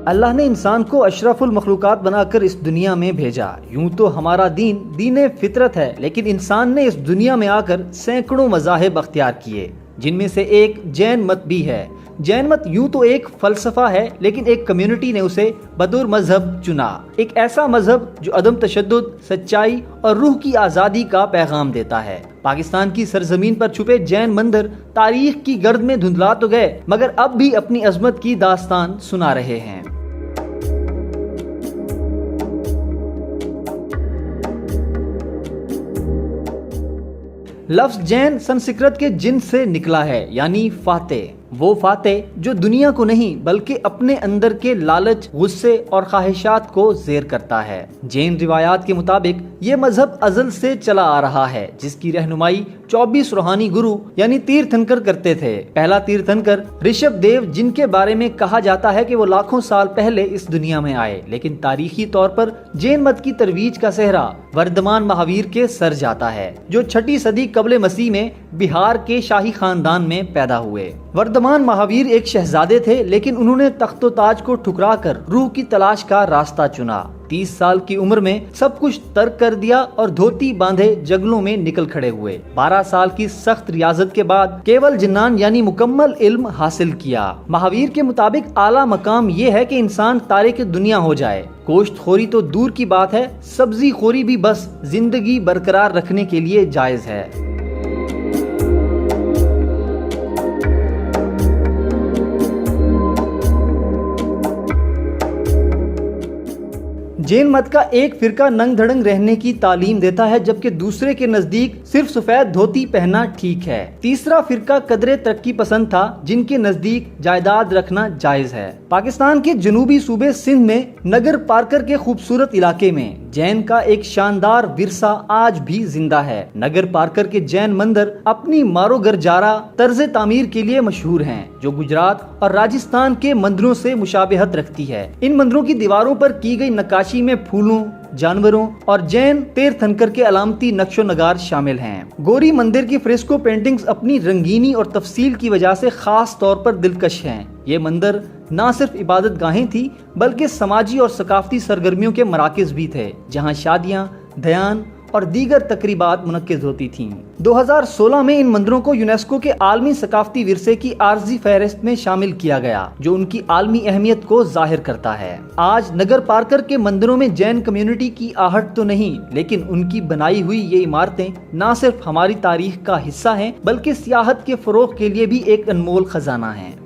अल्लाह ने इंसान को अशरफुल मखलूकात बनाकर इस दुनिया में भेजा। यूं तो हमारा दीन दीन फितरत है, लेकिन इंसान ने इस दुनिया में आकर सैकड़ों मज़ाहिब अख्तियार किए, जिनमें से एक जैन मत भी है। जैन मत यूं तो एक फलसफा है, लेकिन एक कम्युनिटी ने उसे बतौर मजहब चुना। एक ऐसा मजहब जो अदम तशद्दुद, सच्चाई और रूह की आज़ादी का पैगाम देता है। पाकिस्तान की सरजमीन पर छुपे जैन मंदिर तारीख की गर्द में धुंधला तो गए, मगर अब भी अपनी अजमत की दास्तान सुना रहे हैं। लफ्ज जैन संस्कृत के जिन से निकला है, यानी फाते। वो फाते जो दुनिया को नहीं बल्कि अपने अंदर के लालच, गुस्से और ख्वाहिशात को ज़ेर करता है। जैन रिवायात के मुताबिक ये मजहब अज़ल से चला आ रहा है, जिसकी रहनुमाई 24 रूहानी गुरु यानी तीर्थंकर करते थे। पहला तीर्थंकर ऋषभ देव, जिनके बारे में कहा जाता है कि वो लाखों साल पहले इस दुनिया में आए, लेकिन तारीखी तौर पर जैन मत की तरवीज का सेहरा वर्धमान महावीर के सर जाता है, जो 6ठी सदी कबले मसीह में बिहार के शाही खानदान में पैदा हुए। वर्धमान महावीर एक शहजादे थे, लेकिन उन्होंने तख्तो ताज को ठुकरा कर रूह की तलाश का रास्ता चुना। 30 साल की उम्र में सब कुछ तर्क कर दिया और धोती बांधे जंगलों में निकल खड़े हुए। 12 साल की सख्त रियाजत के बाद केवल जिन्नान यानी मुकम्मल इल्म हासिल किया। महावीर के मुताबिक आला मकाम ये है कि इंसान तारे की दुनिया हो जाए। गोश्त खोरी तो दूर की बात है, सब्जी खोरी भी बस जिंदगी बरकरार रखने के लिए जायज है। जैन मत का एक फिरका नंग धड़ंग रहने की तालीम देता है, जबकि दूसरे के नजदीक सिर्फ सफेद धोती पहनना ठीक है। तीसरा फिरका कदरे तरक्की पसंद था, जिनके नजदीक जायदाद रखना जायज है। पाकिस्तान के जनूबी सूबे सिंध में नगर पार्कर के खूबसूरत इलाके में जैन का एक शानदार विरसा आज भी जिंदा है। नगर पार्कर के जैन मंदिर अपनी मारो गरजारा तर्ज तामीर के लिए मशहूर हैं, जो गुजरात और राजस्थान के मंदिरों से मुशाबिहत रखती है। इन मंदिरों की दीवारों पर की गई नक्काशी में फूलों, जानवरों और जैन तीर्थंकर के अलामती नक्शो नगार शामिल हैं। गौरी मंदिर की फ्रेस्को पेंटिंग्स अपनी रंगीनी और तफसील की वजह से खास तौर पर दिलकश हैं। ये मंदिर न सिर्फ इबादत गाहें थी, बल्कि समाजी और सकाफती सरगर्मियों के मराकज़ भी थे, जहां शादियां, ध्यान और दीगर तकरीबात मुनक्किज़ होती थीं। 2016 में इन मंदिरों को यूनेस्को के आलमी सकाफती विरसे की आर्जी फहरिस्त में शामिल किया गया, जो उनकी आलमी अहमियत को जाहिर करता है। आज नगर पार्कर के मंदिरों में जैन कम्युनिटी की आहट तो नहीं, लेकिन उनकी बनाई हुई ये इमारतें न सिर्फ हमारी तारीख का हिस्सा हैं, बल्कि सियाहत के फरोग के लिए भी एक अनमोल खजाना है।